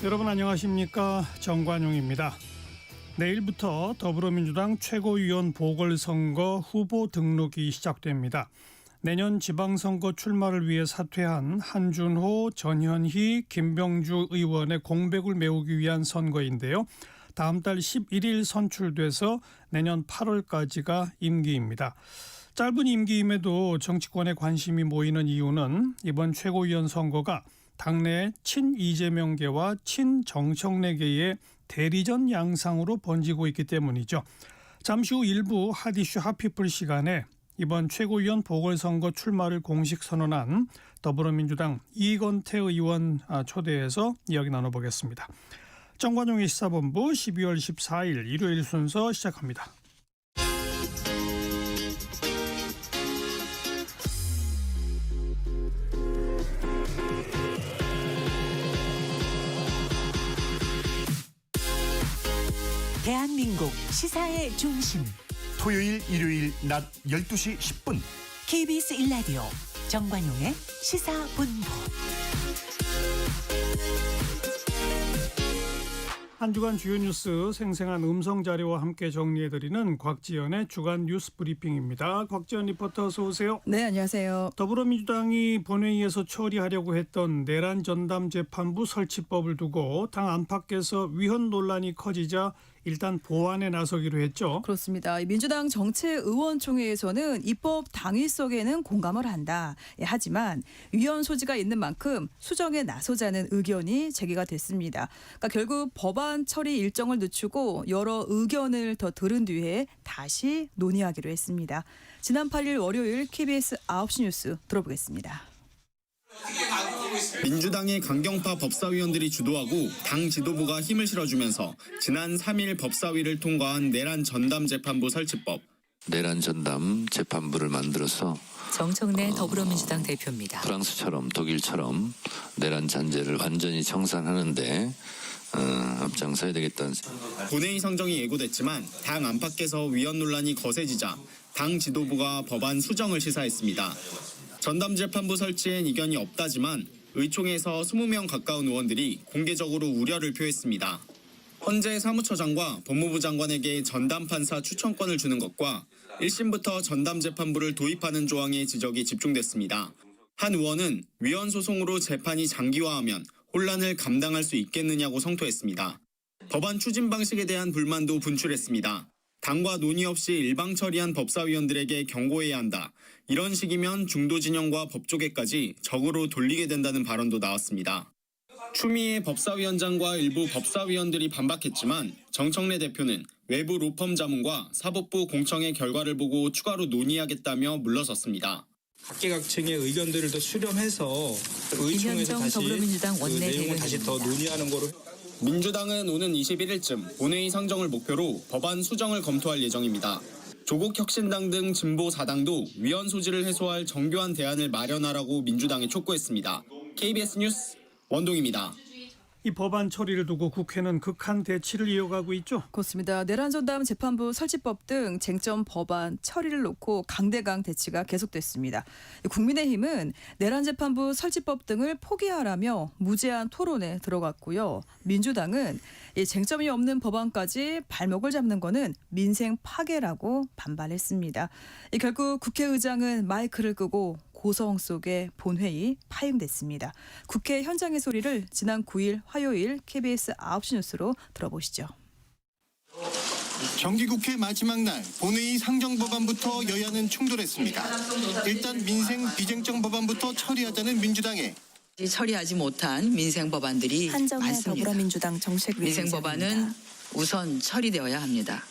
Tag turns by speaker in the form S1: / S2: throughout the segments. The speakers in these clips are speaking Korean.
S1: 여러분 안녕하십니까? 정관용입니다. 내일부터 더불어민주당 최고위원 보궐선거 후보 등록이 시작됩니다. 내년 지방선거 출마를 위해 사퇴한 한준호, 전현희, 김병주 의원의 공백을 메우기 위한 선거인데요. 다음 달 11일 선출돼서 내년 8월까지가 임기입니다. 짧은 임기임에도 정치권에 관심이 모이는 이유는 이번 최고위원 선거가 당내 친이재명계와 친정청래계의 대리전 양상으로 번지고 있기 때문이죠. 잠시 후 일부 핫이슈 핫피플 시간에 이번 최고위원 보궐선거 출마를 공식 선언한 더불어민주당 이건태 의원 초대해서 이야기 나눠보겠습니다. 정관용의 시사본부 12월 14일 일요일 순서 시작합니다.
S2: 대한민국 시사의 중심
S3: 토요일 일요일 낮 12시 10분
S2: KBS 1라디오 정관용의 시사본부.
S1: 한 주간 주요 뉴스 생생한 음성 자료와 함께 정리해드리는 곽지연의 주간 뉴스 브리핑입니다. 곽지연 리포터 어서 오세요.
S4: 네, 안녕하세요.
S1: 더불어민주당이 본회의에서 처리하려고 했던 내란 전담 재판부 설치법을 두고 당 안팎에서 위헌 논란이 커지자 일단 보완에 나서기로 했죠.
S4: 그렇습니다. 민주당 정책의원총회에서는 입법 당위성에는 공감을 한다. 하지만 위헌 소지가 있는 만큼 수정에 나서자는 의견이 제기가 됐습니다. 그러니까 결국 법안 처리 일정을 늦추고 여러 의견을 더 들은 뒤에 다시 논의하기로 했습니다. 지난 8일 월요일 KBS 9시 뉴스 들어보겠습니다.
S5: 민주당의 강경파 법사위원들이 주도하고 당 지도부가 힘을 실어주면서 지난 3일 법사위를 통과한 내란 전담 재판부 설치법.
S6: 내란 전담 재판부를 만들어서
S2: 정청래 더불어민주당 대표입니다.
S6: 프랑스처럼 독일처럼 내란 잔재를 완전히 청산하는데 앞장서야 되겠다는 생각.
S5: 본회의 성정이 예고됐지만 당 안팎에서 위헌 논란이 거세지자 당 지도부가 법안 수정을 시사했습니다. 전담재판부 설치엔 이견이 없다지만 의총에서 20명 가까운 의원들이 공개적으로 우려를 표했습니다. 헌재 사무처장과 법무부 장관에게 전담판사 추천권을 주는 것과 1심부터 전담재판부를 도입하는 조항의 지적이 집중됐습니다. 한 의원은 위헌 소송으로 재판이 장기화하면 혼란을 감당할 수 있겠느냐고 성토했습니다. 법안 추진 방식에 대한 불만도 분출했습니다. 당과 논의 없이 일방 처리한 법사위원들에게 경고해야 한다. 이런 식이면 중도 진영과 법조계까지 적으로 돌리게 된다는 발언도 나왔습니다. 추미애 법사위원장과 일부 법사위원들이 반박했지만 정청래 대표는 외부 로펌 자문과 사법부 공청회 결과를 보고 추가로 논의하겠다며 물러섰습니다.
S7: 각계각층의 의견들을 더 수렴해서 의총에서 다시
S2: 더불어민주당
S7: 그 내용을 다시 더 논의하는 거로.
S5: 민주당은 오는 21일쯤 본회의 상정을 목표로 법안 수정을 검토할 예정입니다. 조국혁신당 등 진보 4당도 위헌 소지를 해소할 정교한 대안을 마련하라고 민주당에 촉구했습니다. KBS 뉴스 원동입니다.
S1: 이 법안 처리를 두고 국회는 극한 대치를 이어가고 있죠.
S4: 그렇습니다. 내란 전담 재판부 설치법 등 쟁점 법안 처리를 놓고 강대강 대치가 계속됐습니다. 국민의힘은 내란 재판부 설치법 등을 포기하라며 무제한 토론에 들어갔고요. 민주당은 이 쟁점이 없는 법안까지 발목을 잡는 것은 민생 파괴라고 반발했습니다. 결국 국회의장은 마이크를 끄고 고성 속에 본회의 파행됐습니다. 국회 현장의 소리를 지난 9일 화요일 KBS 9시 뉴스로 들어보시죠.
S8: 정기국회 마지막 날 본회의 상정 법안부터 여야는 충돌했습니다. 일단 민생 비쟁점 법안부터 처리하자는 민주당에
S9: 처리하지 못한 민생 법안들이
S2: 한정혜
S9: 많습니다.
S2: 더불어민주당 정책위원장입니다.
S9: 민생 법안은 우선 처리되어야 합니다.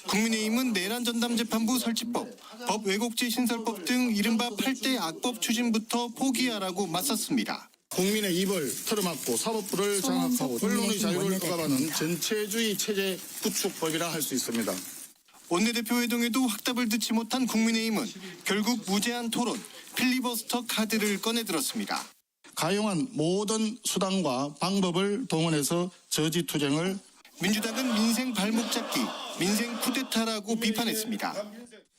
S8: 국민의힘은 내란 전담 재판부 설치법, 법 왜곡죄 신설법 등 이른바 8대 악법 추진부터 포기하라고 맞섰습니다.
S10: 국민의 입을 틀어막고 사법부를 장악하고 언론의 자유를 억압하는 전체주의 체제 구축법이라 할 수 있습니다.
S8: 원내대표 회동에도 확답을 듣지 못한 국민의힘은 결국 무제한 토론, 필리버스터 카드를 꺼내들었습니다.
S10: 가용한 모든 수단과 방법을 동원해서 저지투쟁을.
S8: 민주당은 민생 발목 잡기, 민생 쿠데타라고 비판했습니다.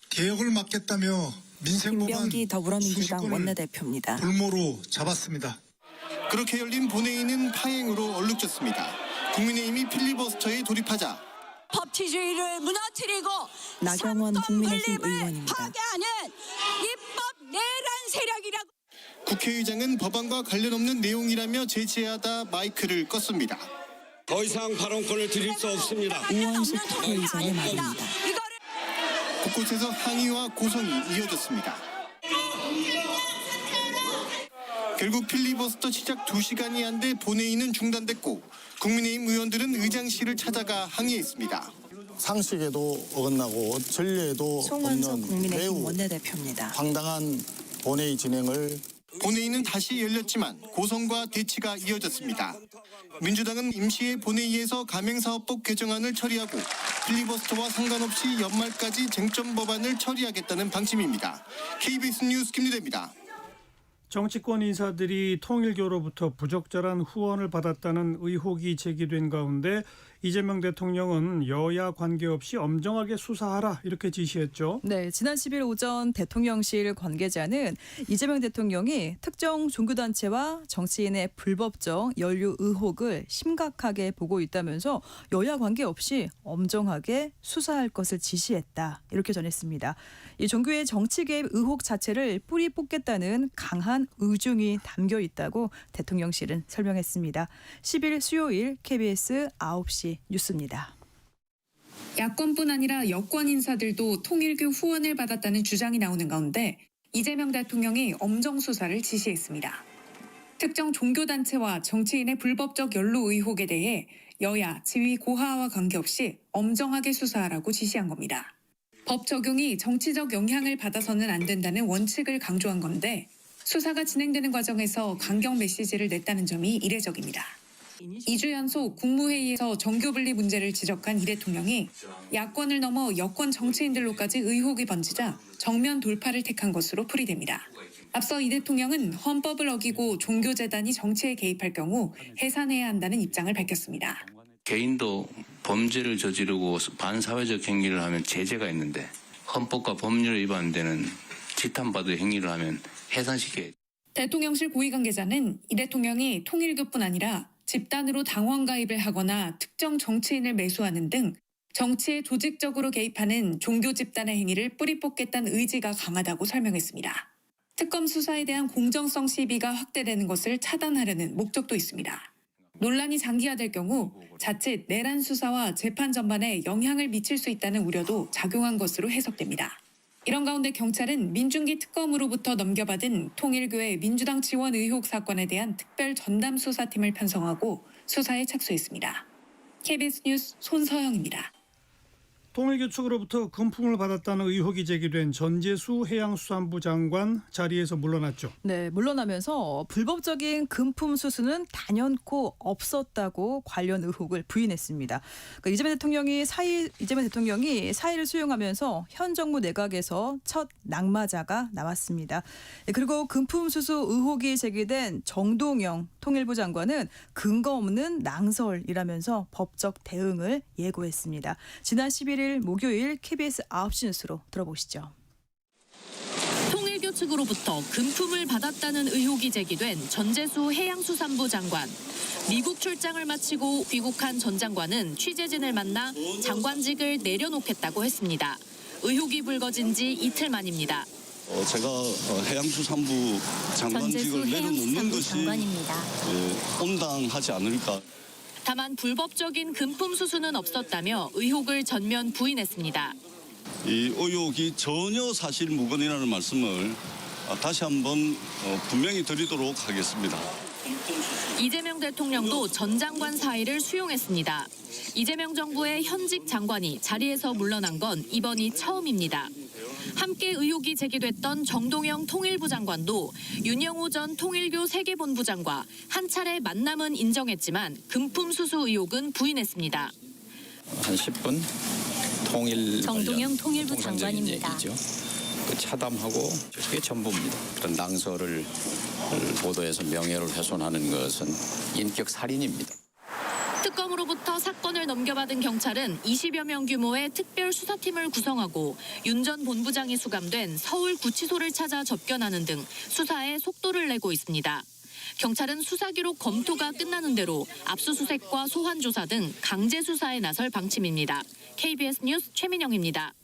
S11: 개혁을 막겠다며 민생 법안
S2: 김병기 더불어민주당
S11: 수십 건을
S2: 원내대표입니다.
S11: 불모로 잡았습니다.
S8: 그렇게 열린 본회의는 파행으로 얼룩졌습니다. 국민의힘이 필리버스터에 돌입하자
S11: 법치주의를 무너뜨리고
S2: 나경원 국민의힘 의원입니다.
S11: 파괴하는 입법 내란 세력이라고.
S8: 국회의장은 법안과 관련 없는 내용이라며 제지하다 마이크를 껐습니다.
S7: 더 이상 발언권을 드릴 수 없습니다.
S2: 우원식 국회의장의 말입니다.
S8: 곳곳에서 항의와 고성이 이어졌습니다. 결국 필리버스터 시작 2시간이 안 돼 본회의는 중단됐고 국민의힘 의원들은 의장실을 찾아가 항의했습니다.
S10: 상식에도 어긋나고 전례에도
S2: 송원석
S10: 없는
S2: 국민의힘
S10: 매우
S2: 원내대표입니다.
S10: 황당한 본회의 진행을
S8: 본회의는 다시 열렸지만 고성과 대치가 이어졌습니다. 민주당은 임시의 본회의에서 가맹사업법 개정안을 처리하고 필리버스터와 상관없이 연말까지 쟁점 법안을 처리하겠다는 방침입니다. KBS 뉴스 김유대입니다.
S1: 정치권 인사들이 통일교로부터 부적절한 후원을 받았다는 의혹이 제기된 가운데 이재명 대통령은 여야 관계없이 엄정하게 수사하라 이렇게 지시했죠.
S4: 네, 지난 10일 오전 대통령실 관계자는 이재명 대통령이 특정 종교단체와 정치인의 불법적 연루 의혹을 심각하게 보고 있다면서 여야 관계없이 엄정하게 수사할 것을 지시했다 이렇게 전했습니다. 이 종교의 정치 개입 의혹 자체를 뿌리 뽑겠다는 강한 의중이 담겨 있다고 대통령실은 설명했습니다. 10일 수요일 KBS 9시 뉴스입니다.
S12: 야권뿐 아니라 여권 인사들도 통일교 후원을 받았다는 주장이 나오는 가운데 이재명 대통령이 엄정 수사를 지시했습니다. 특정 종교단체와 정치인의 불법적 연루 의혹에 대해 여야, 지위 고하와 관계없이 엄정하게 수사하라고 지시한 겁니다. 법 적용이 정치적 영향을 받아서는 안 된다는 원칙을 강조한 건데 수사가 진행되는 과정에서 강경 메시지를 냈다는 점이 이례적입니다. 2주 연속 국무회의에서 정교분리 문제를 지적한 이 대통령이 야권을 넘어 여권 정치인들로까지 의혹이 번지자 정면 돌파를 택한 것으로 풀이됩니다. 앞서 이 대통령은 헌법을 어기고 종교재단이 정치에 개입할 경우 해산해야 한다는 입장을 밝혔습니다.
S13: 개인도 범죄를 저지르고 반사회적 행위를 하면 제재가 있는데 헌법과 법률에 위반되는 지탄받을 행위를 하면 해산시켜야죠.
S12: 대통령실 고위 관계자는 이 대통령이 통일교뿐 아니라 집단으로 당원 가입을 하거나 특정 정치인을 매수하는 등 정치에 조직적으로 개입하는 종교 집단의 행위를 뿌리 뽑겠다는 의지가 강하다고 설명했습니다. 특검 수사에 대한 공정성 시비가 확대되는 것을 차단하려는 목적도 있습니다. 논란이 장기화될 경우 자칫 내란 수사와 재판 전반에 영향을 미칠 수 있다는 우려도 작용한 것으로 해석됩니다. 이런 가운데 경찰은 민중기 특검으로부터 넘겨받은 통일교의 민주당 지원 의혹 사건에 대한 특별 전담 수사팀을 편성하고 수사에 착수했습니다. KBS 뉴스 손서영입니다.
S1: 통일교 측으로부터 금품을 받았다는 의혹이 제기된 전재수 해양수산부 장관 자리에서 물러났죠.
S4: 네, 물러나면서 불법적인 금품 수수는 단연코 없었다고 관련 의혹을 부인했습니다. 그러니까 이재명 대통령이 사의를 수용하면서 현 정부 내각에서 첫 낙마자가 나왔습니다. 그리고 금품 수수 의혹이 제기된 정동영 통일부 장관은 근거 없는 낭설이라면서 법적 대응을 예고했습니다. 지난 11일 목요일 KBS 9시 뉴스로 들어보시죠.
S14: 통일교 측으로부터 금품을 받았다는 의혹이 제기된 전재수 해양수산부 장관. 미국 출장을 마치고 귀국한 전 장관은 취재진을 만나 장관직을 내려놓겠다고 했습니다. 의혹이 불거진 지 이틀 만입니다.
S15: 제가 해양수산부 장관직을 내려놓는 것이 온당하지 않을까.
S14: 다만 불법적인 금품 수수는 없었다며 의혹을 전면 부인했습니다.
S15: 이 의혹이 전혀 사실 무근이라는 말씀을 다시 한번 분명히 드리도록 하겠습니다.
S14: 이재명 대통령도 전 장관 사의를 수용했습니다. 이재명 정부의 현직 장관이 자리에서 물러난 건 이번이 처음입니다. 함께 의혹이 제기됐던 정동영 통일부 장관도 윤영호 전 통일교 세계본부장과 한 차례 만남은 인정했지만 금품 수수 의혹은 부인했습니다.
S16: 한 10분 통일
S17: 정동영 통일부 장관입니다.
S16: 그 차담하고 그게 전부입니다. 그런 낭설을 보도해서 명예를 훼손하는 것은 인격 살인입니다.
S14: 특검으로부터 사건을 넘겨받은 경찰은 20여 명 규모의 특별 수사팀을 구성하고 윤 전 본부장이 수감된 서울 구치소를 찾아 접견하는 등 수사에 속도를 내고 있습니다. 경찰은 수사 기록 검토가 끝나는 대로 압수수색과 소환 조사 등 강제 수사에 나설 방침입니다. KBS 뉴스 최민영입니다.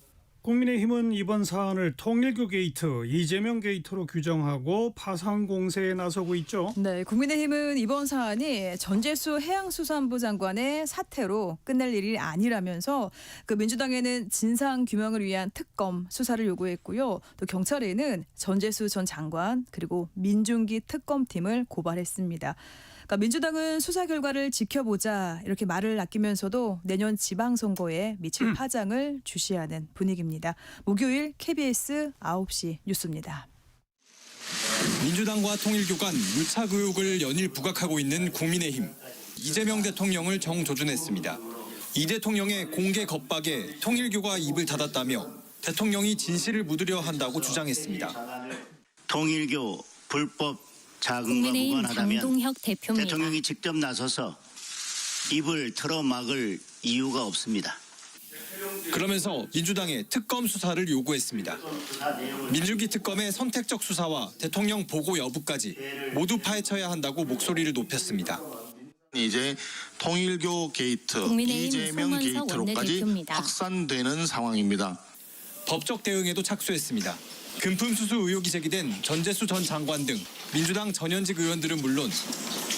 S1: 국민의힘은 이번 사안을 통일교 게이트, 이재명 게이트로 규정하고 파상 공세에 나서고 있죠.
S4: 네, 국민의힘은 이번 사안이 전재수 해양수산부 장관의 사태로 끝낼 일이 아니라면서 민주당에는 진상 규명을 위한 특검 수사를 요구했고요. 또 경찰에는 전재수 전 장관 그리고 민중기 특검팀을 고발했습니다. 민주당은 수사 결과를 지켜보자 이렇게 말을 아끼면서도 내년 지방선거에 미칠 파장을 주시하는 분위기입니다. 목요일 KBS 9시 뉴스입니다.
S18: 민주당과 통일교가 유착 의혹을 연일 부각하고 있는 국민의힘. 이재명 대통령을 정조준했습니다. 이 대통령의 공개 겁박에 통일교가 입을 닫았다며 대통령이 진실을 묻으려 한다고 주장했습니다.
S19: 통일교 불법 자금과 무관하다면 대통령이 직접 나서서 입을 틀어막을 이유가 없습니다.
S18: 그러면서 민주당의 특검 수사를 요구했습니다. 민중기 특검의 선택적 수사와 대통령 보고 여부까지 모두 파헤쳐야 한다고 목소리를 높였습니다.
S10: 이제 통일교 게이트, 이재명 게이트로까지 확산되는 상황입니다.
S18: 법적 대응에도 착수했습니다. 금품 수수 의혹이 제기된 전재수 전 장관 등 민주당 전현직 의원들은 물론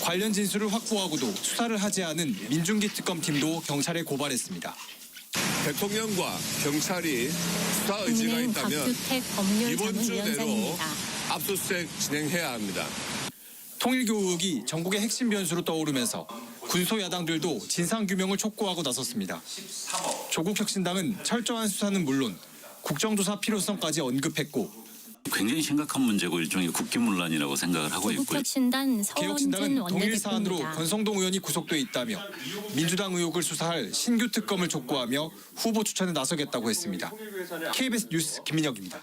S18: 관련 진술을 확보하고도 수사를 하지 않은 민중기 특검팀도 경찰에 고발했습니다.
S20: 대통령과 경찰이 수사 의지가 있다면 이번 주 내로 압수수색 진행해야 합니다.
S18: 통일교 의혹이 전국의 핵심 변수로 떠오르면서 군소야당들도 진상규명을 촉구하고 나섰습니다. 조국혁신당은 철저한 수사는 물론 국정조사 필요성까지 언급했고
S21: 굉장히 심각한 문제고 일종의 국기문란이라고 생각을 하고 있고요.
S18: 개혁신당은 동일 사안으로 권성동 의원이 구속돼 있다며 민주당 의혹을 수사할 신규 특검을 촉구하며 후보 추천에 나서겠다고 했습니다. KBS 뉴스 김민혁입니다.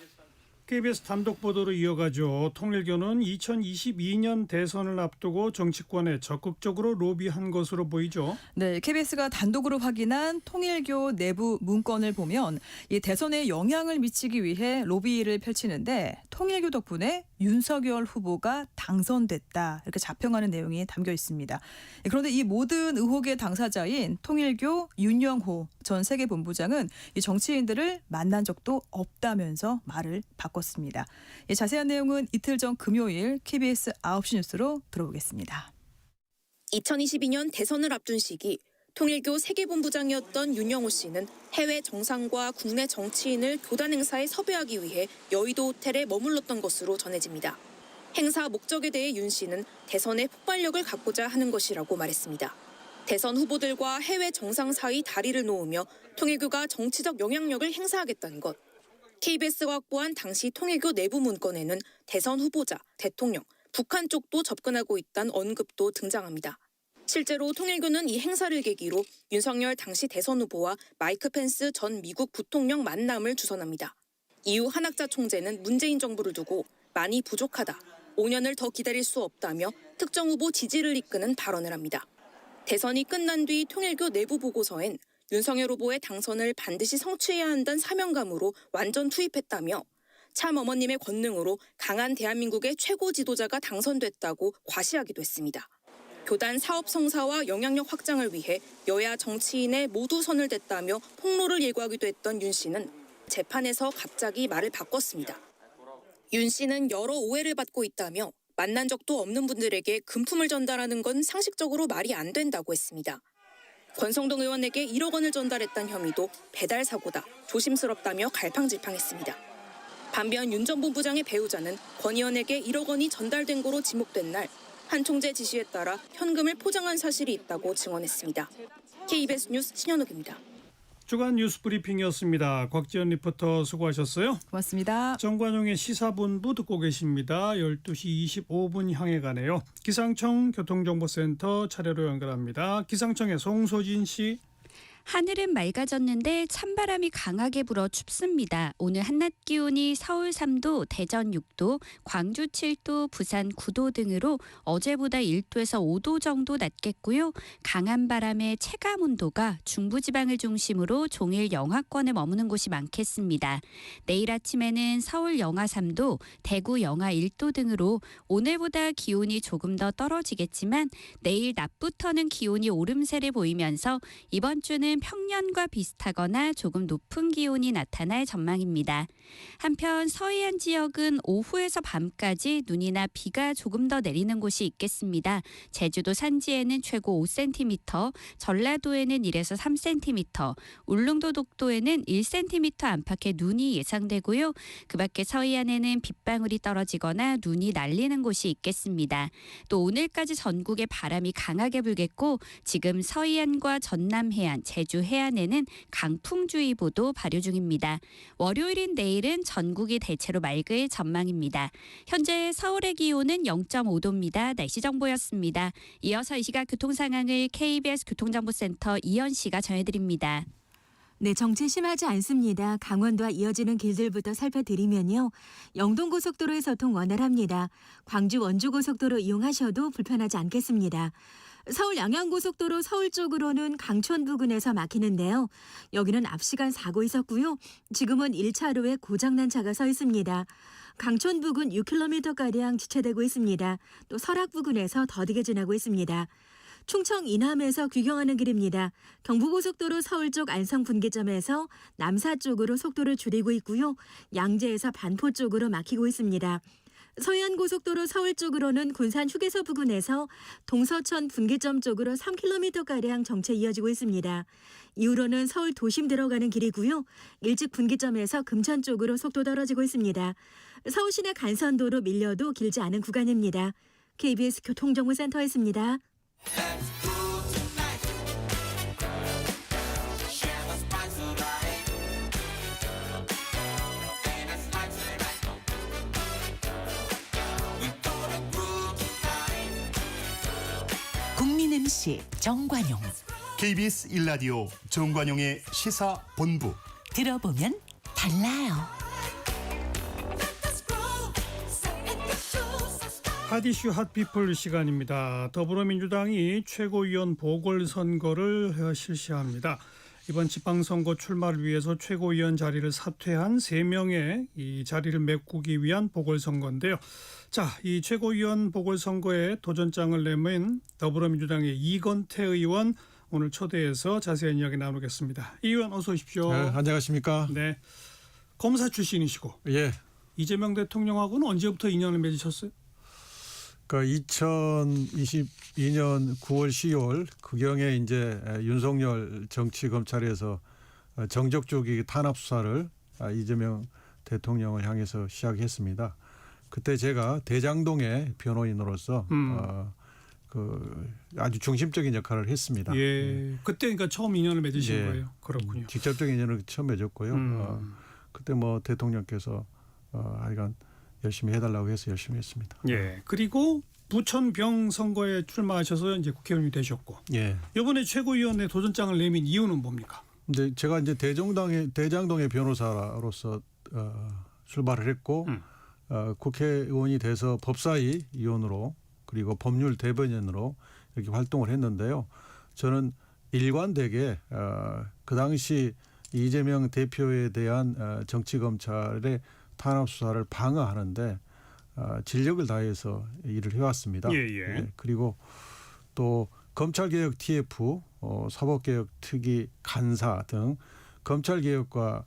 S1: KBS 단독 보도로 이어가죠. 통일교는 2022년 대선을 앞두고 정치권에 적극적으로 로비한 것으로 보이죠.
S4: 네, KBS가 단독으로 확인한 통일교 내부 문건을 보면 이 대선에 영향을 미치기 위해 로비를 펼치는데 통일교 덕분에 윤석열 후보가 당선됐다 이렇게 자평하는 내용이 담겨 있습니다. 그런데 이 모든 의혹의 당사자인 통일교 윤영호 전 세계본부장은 이 정치인들을 만난 적도 없다면서 말을 바꿨습니다. 자세한 내용은 이틀 전 금요일 KBS 9시 뉴스로 들어보겠습니다.
S22: 2022년 대선을 앞둔 시기 통일교 세계본부장이었던 윤영호 씨는 해외 정상과 국내 정치인을 교단 행사에 섭외하기 위해 여의도 호텔에 머물렀던 것으로 전해집니다. 행사 목적에 대해 윤 씨는 대선에 폭발력을 갖고자 하는 것이라고 말했습니다. 대선 후보들과 해외 정상 사이 다리를 놓으며 통일교가 정치적 영향력을 행사하겠다는 것. KBS가 확보한 당시 통일교 내부 문건에는 대선 후보자, 대통령, 북한 쪽도 접근하고 있다는 언급도 등장합니다. 실제로 통일교는 이 행사를 계기로 윤석열 당시 대선 후보와 마이크 펜스 전 미국 부통령 만남을 주선합니다. 이후 한학자 총재는 문재인 정부를 두고 많이 부족하다, 5년을 더 기다릴 수 없다며 특정 후보 지지를 이끄는 발언을 합니다. 대선이 끝난 뒤 통일교 내부 보고서엔 윤석열 후보의 당선을 반드시 성취해야 한다는 사명감으로 완전 투입했다며 참 어머님의 권능으로 강한 대한민국의 최고 지도자가 당선됐다고 과시하기도 했습니다. 교단 사업 성사와 영향력 확장을 위해 여야 정치인의 모두 선을 댔다며 폭로를 예고하기도 했던 윤 씨는 재판에서 갑자기 말을 바꿨습니다. 윤 씨는 여러 오해를 받고 있다며 만난 적도 없는 분들에게 금품을 전달하는 건 상식적으로 말이 안 된다고 했습니다. 권성동 의원에게 1억 원을 전달했다는 혐의도 배달 사고다, 조심스럽다며 갈팡질팡했습니다. 반면 윤 전 본부장의 배우자는 권 의원에게 1억 원이 전달된 거로 지목된 날 한 총재 지시에 따라 현금을 포장한 사실이 있다고 증언했습니다. KBS 뉴스 신현욱입니다.
S1: 주간 뉴스 브리핑이었습니다. 곽지연 리포터 수고하셨어요.
S4: 고맙습니다.
S1: 정관용의 시사본부 듣고 계십니다. 12시 25분 향해 가네요. 기상청 교통정보센터 차례로 연결합니다. 기상청의 송소진 씨.
S3: 하늘은 맑아졌는데 찬바람이 강하게 불어 춥습니다. 오늘 한낮 기온이 서울 3도, 대전 6도, 광주 7도, 부산 9도 등으로 어제보다 1도에서 5도 정도 낮겠고요. 강한 바람에 체감 온도가 중부지방을 중심으로 종일 영하권에 머무는 곳이 많겠습니다. 내일 아침에는 서울 영하 3도, 대구 영하 1도 등으로 오늘보다 기온이 조금 더 떨어지겠지만 내일 낮부터는 기온이 오름세를 보이면서 이번 주는 평년과 비슷하거나 조금 높은 기온이 나타날 전망입니다. 한편 서해안 지역은 오후에서 밤까지 눈이나 비가 조금 더 내리는 곳이 있겠습니다. 제주도 산지에는 최고 5cm, 전라도에는 1에서 3cm, 울릉도 독도에는 1cm 안팎의 눈이 예상되고요. 그 밖에 서해안에는 빗방울이 떨어지거나 눈이 날리는 곳이 있겠습니다. 또 오늘까지 전국에 바람이 강하게 불겠고 지금 서해안과 전남 해안, 제주 해안에는 강풍주의보도 발효 중입니다. 월요일인 내일은 전국이 대체로 맑을 전망입니다. 현재 서울의 기온은 0.5도입니다. 날씨 정보였습니다. 이어서 이 시각 교통 상황을 KBS 교통정보센터 이현 씨가 전해드립니다.
S6: 네, 정체 심하지 않습니다. 강원도와 이어지는 길들부터 살펴드리면요. 영동고속도로의 소통 원활합니다. 광주 원주고속도로 이용하셔도 불편하지 않겠습니다. 서울 양양고속도로 서울 쪽으로는 강촌 부근에서 막히는데요. 여기는 앞시간 사고 있었고요. 지금은 1차로에 고장난 차가 서 있습니다. 강촌 부근 6km가량 지체되고 있습니다. 또 설악 부근에서 더디게 지나고 있습니다. 충청 이남에서 귀경하는 길입니다. 경부고속도로 서울 쪽 안성 분기점에서 남사 쪽으로 속도를 줄이고 있고요. 양재에서 반포 쪽으로 막히고 있습니다. 서해안고속도로 서울 쪽으로는 군산 휴게소 부근에서 동서천 분기점 쪽으로 3km가량 정체 이어지고 있습니다. 이후로는 서울 도심 들어가는 길이고요. 일찍 분기점에서 금천 쪽으로 속도 떨어지고 있습니다. 서울 시내 간선도로 밀려도 길지 않은 구간입니다. KBS 교통정보센터였습니다.
S23: 국민 MC 정관용,
S24: KBS 1라디오 정관용의 시사본부.
S23: 들어보면 달라요.
S1: 핫이슈 핫피플 시간입니다. 더불어민주당이 최고위원 보궐선거를 실시합니다. 이번 지방선거 출마를 위해서 최고위원 자리를 사퇴한 3명의 이 자리를 메꾸기 위한 보궐선거인데요. 자, 이 최고위원 보궐선거에 도전장을 내민 더불어민주당의 이건태 의원 오늘 초대해서 자세한 이야기 나누겠습니다. 이 의원 어서 오십시오.
S25: 네, 안녕하십니까.
S1: 네, 검사 출신이시고
S25: 예.
S1: 이재명 대통령하고는 언제부터 인연을 맺으셨어요?
S25: 그러니까 2022년 9월 10월 그경에 이제 윤석열 정치검찰에서 정적조기 탄압 수사를 이재명 대통령을 향해서 시작했습니다. 그때 제가 대장동의 변호인으로서 그 아주 중심적인 역할을 했습니다.
S1: 예, 그때 그러니까 처음 인연을 맺으신
S25: 예.
S1: 거예요. 그렇군요.
S25: 직접적인 인연을 처음 맺었고요. 그때 뭐 대통령께서 하여간 열심히 해달라고 해서 열심히 했습니다.
S1: 예. 그리고 부천병 선거에 출마하셔서 이제 국회의원이 되셨고,
S25: 예.
S1: 이번에 최고위원회 도전장을 내민 이유는 뭡니까?
S25: 근데 제가 이제 대장동의 변호사로서 출발을 했고, 국회의원이 돼서 법사위 위원으로 그리고 법률 대변인으로 이렇게 활동을 했는데요. 저는 일관되게 그 당시 이재명 대표에 대한 정치검찰의 탄압 수사를 방어하는데 진력을 다해서 일을 해왔습니다. 예, 그리고 또 검찰개혁 TF, 사법개혁 특위 간사 등 검찰개혁과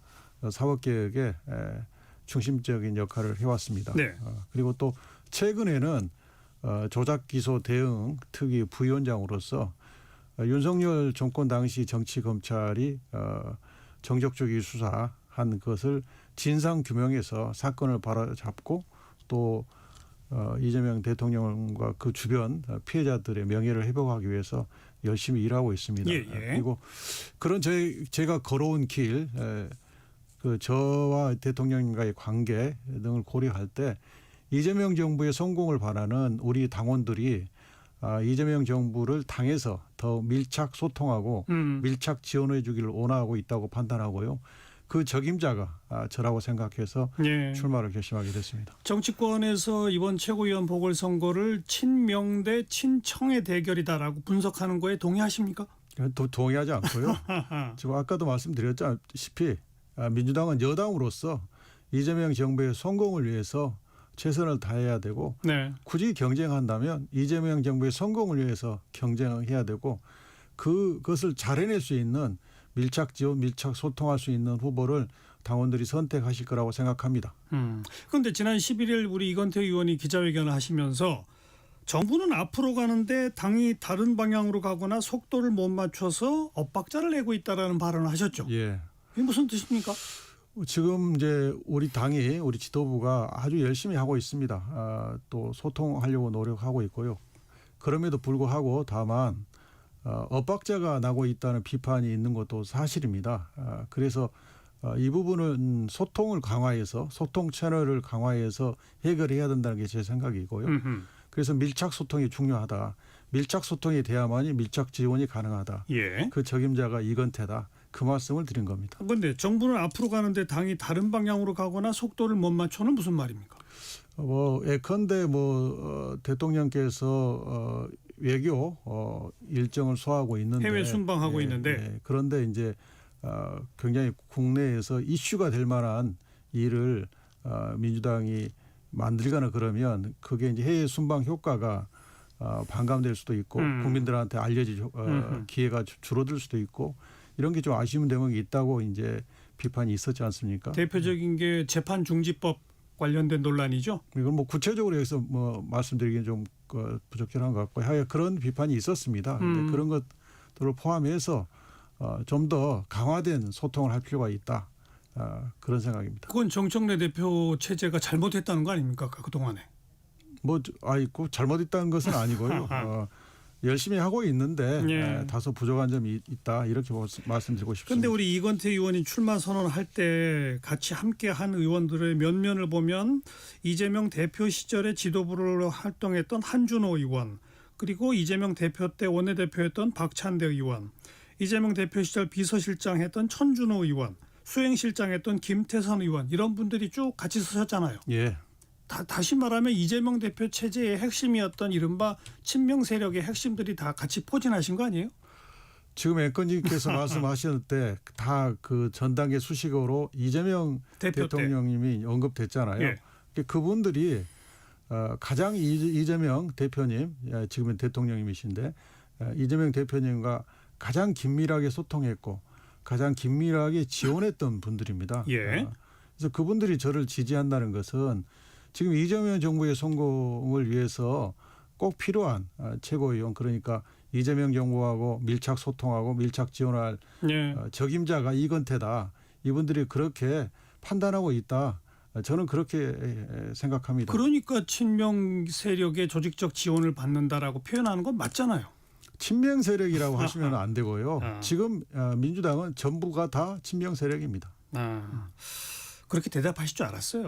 S25: 사법개혁에 중심적인 역할을 해왔습니다.
S1: 네.
S25: 그리고 또 최근에는 조작기소 대응 특위 부위원장으로서 윤석열 정권 당시 정치검찰이 정적조기 수사한 것을 진상 규명해서 사건을 바로잡고 또 이재명 대통령과 그 주변 피해자들의 명예를 회복하기 위해서 열심히 일하고 있습니다.
S1: 예.
S25: 그리고 그런 제가 걸어온 길, 그 저와 대통령과의 관계 등을 고려할 때 이재명 정부의 성공을 바라는 우리 당원들이 이재명 정부를 당에서 더 밀착 소통하고 밀착 지원해 주기를 원하고 있다고 판단하고요. 그 적임자가 저라고 생각해서
S1: 예.
S25: 출마를 결심하게 됐습니다.
S1: 정치권에서 이번 최고위원 보궐선거를 친명 대 친청의 대결이다라고 분석하는 거에 동의하십니까?
S25: 동의하지 않고요. 지금 아까도 말씀드렸다시피 민주당은 여당으로서 이재명 정부의 성공을 위해서 최선을 다해야 되고
S1: 네.
S25: 굳이 경쟁한다면 이재명 정부의 성공을 위해서 경쟁해야 되고 그것을 잘 해낼 수 있는 밀착 지원, 밀착 소통할 수 있는 후보를 당원들이 선택하실 거라고 생각합니다.
S1: 그런데 지난 11일 우리 이건태 의원이 기자회견을 하시면서 정부는 앞으로 가는데 당이 다른 방향으로 가거나 속도를 못 맞춰서 엇박자를 내고 있다라는 발언을 하셨죠.
S25: 예.
S1: 이게 무슨 뜻입니까?
S25: 지금 이제 우리 당이 우리 지도부가 아주 열심히 하고 있습니다. 또 소통하려고 노력하고 있고요. 그럼에도 불구하고 다만 엇박자가 나고 있다는 비판이 있는 것도 사실입니다. 그래서 이 부분은 소통을 강화해서 소통 채널을 강화해서 해결해야 된다는 게 제 생각이고요. 그래서 밀착 소통이 중요하다. 밀착 소통이 돼야만이 밀착 지원이 가능하다.
S1: 예.
S25: 그 적임자가 이건태다. 그 말씀을 드린 겁니다.
S1: 그런데 정부는 앞으로 가는데 당이 다른 방향으로 가거나 속도를 못 맞춰는 무슨 말입니까?
S25: 예컨대 대통령께서 외교 일정을 소화하고 있는데
S1: 해외 순방하고 있는데
S25: 그런데 이제 굉장히 국내에서 이슈가 될 만한 일을 민주당이 만들거나 그러면 그게 이제 해외 순방 효과가 반감될 수도 있고 국민들한테 알려질 기회가 줄어들 수도 있고 이런 게 좀 아쉬운 대목이 있다고 이제 비판이 있었지 않습니까?
S1: 대표적인 게 재판 중지법 관련된 논란이죠.
S25: 이건 구체적으로 여기서 말씀드리기는 좀 부적절한 것 같고 하여 그런 비판이 있었습니다. 근데 그런 것들을 포함해서 좀 더 강화된 소통을 할 필요가 있다. 그런 생각입니다.
S1: 그건 정청래 대표 체제가 잘못했다는 거 아닙니까? 그동안에.
S25: 꼭 잘못했다는 것은 아니고요. 열심히 하고 있는데
S1: 예.
S25: 다소 부족한 점이 있다. 이렇게 말씀드리고 싶습니다.
S1: 그런데 우리 이건태 의원이 출마 선언할 때 같이 함께한 의원들의 면면을 보면 이재명 대표 시절에 지도부를 활동했던 한준호 의원, 그리고 이재명 대표 때 원내대표였던 박찬대 의원, 이재명 대표 시절 비서실장 했던 천준호 의원, 수행실장 했던 김태선 의원, 이런 분들이 쭉 같이 서셨잖아요.
S25: 예.
S1: 다시 말하면 이재명 대표 체제의 핵심이었던 이른바 친명 세력의 핵심들이 다 같이 포진하신 거 아니에요?
S25: 지금 앵커님께서 말씀하실 때 다 그 전 단계 수식어로 이재명 대통령님이 언급됐잖아요.
S1: 예.
S25: 그분들이 가장 이재명 대표님, 지금은 대통령님이신데 이재명 대표님과 가장 긴밀하게 소통했고 가장 긴밀하게 지원했던 분들입니다.
S1: 예.
S25: 그래서 그분들이 저를 지지한다는 것은 지금 이재명 정부의 성공을 위해서 꼭 필요한 최고위원, 그러니까 이재명 정부하고 밀착 소통하고 밀착 지원할
S1: 예.
S25: 적임자가 이건태다. 이분들이 그렇게 판단하고 있다. 저는 그렇게 생각합니다.
S1: 그러니까 친명 세력의 조직적 지원을 받는다라고 표현하는 건 맞잖아요.
S25: 친명 세력이라고 하시면 안 되고요. 지금 민주당은 전부가 다 친명 세력입니다.
S1: 그렇게 대답하실 줄 알았어요.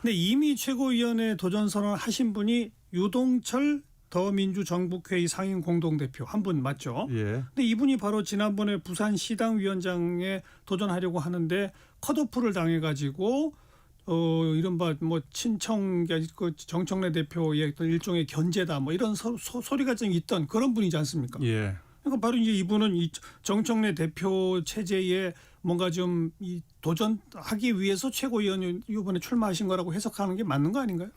S1: 근데 이미 최고위원회 도전 선언을 하신 분이 유동철 더민주정북회의 상임 공동대표 한 분 맞죠?
S25: 예.
S1: 근데 이분이 바로 지난번에 부산 시당위원장에 도전하려고 하는데 컷오프를 당해가지고 이른바 친청 정청래 대표의 어떤 일종의 견제다 이런 소리가 좀 있던 그런 분이지 않습니까?
S25: 예.
S1: 그러니까 바로 이제 이분은 이 정청래 대표 체제에 뭔가 좀 이 도전하기 위해서 최고위원 이번에 출마하신 거라고 해석하는 게 맞는 거 아닌가요?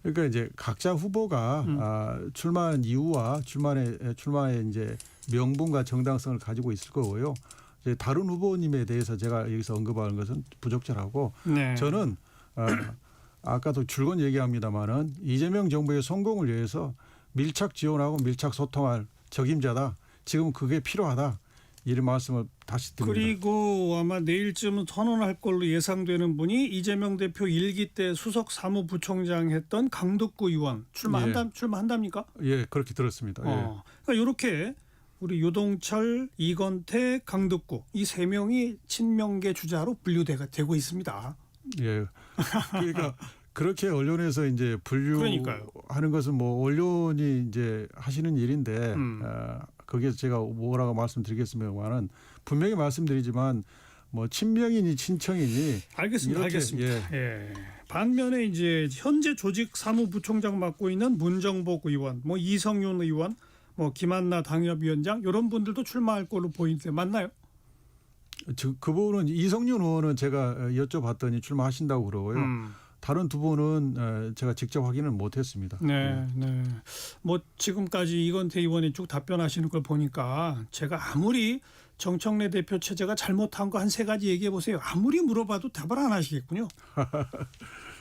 S25: 그러니까 이제 각자 후보가 출마한 이유와 출마의 이제 명분과 정당성을 가지고 있을 거고요. 이제 다른 후보님에 대해서 제가 여기서 언급하는 것은 부적절하고
S1: 네.
S25: 저는 아까도 줄곧 얘기합니다마는 이재명 정부의 성공을 위해서 밀착 지원하고 밀착 소통할 적임자다. 지금 그게 필요하다. 이런 말씀을 다시 드립니다.
S1: 그리고 아마 내일쯤 선언할 걸로 예상되는 분이 이재명 대표 1기 때 수석 사무부총장 했던 강덕구 의원 출마한답니까?
S25: 예, 그렇게 들었습니다. 예.
S1: 그러니까 이렇게 우리 유동철, 이건태, 강덕구 이 세 명이 친명계 주자로 분류되고 있습니다.
S25: 예. 그러니까 그렇게 언론에서 이제
S1: 그러니까요.
S25: 분류하는 것은 뭐 언론이 이제 하시는 일인데 거기에서 제가 뭐라고 말씀드리겠습니다만은 분명히 말씀드리지만 뭐 친명이니 친청이니
S1: 알겠습니다.
S25: 이렇게,
S1: 알겠습니다. 예. 반면에 이제 현재 조직 사무부총장 맡고 있는 문정복 의원, 뭐 이성윤 의원, 뭐 김한나 당협위원장 이런 분들도 출마할 걸로 보이는데 맞나요?
S25: 그 부분은 이성윤 의원은 제가 여쭤봤더니 출마하신다고 그러고요. 다른 두 분은 제가 직접 확인은 못했습니다.
S1: 네, 네. 뭐 지금까지 이건태 의원이 쭉 답변하시는 걸 보니까 제가 아무리 정청래 대표 체제가 잘못한 거 한 3가지 얘기해 보세요. 아무리 물어봐도 답을 안 하시겠군요.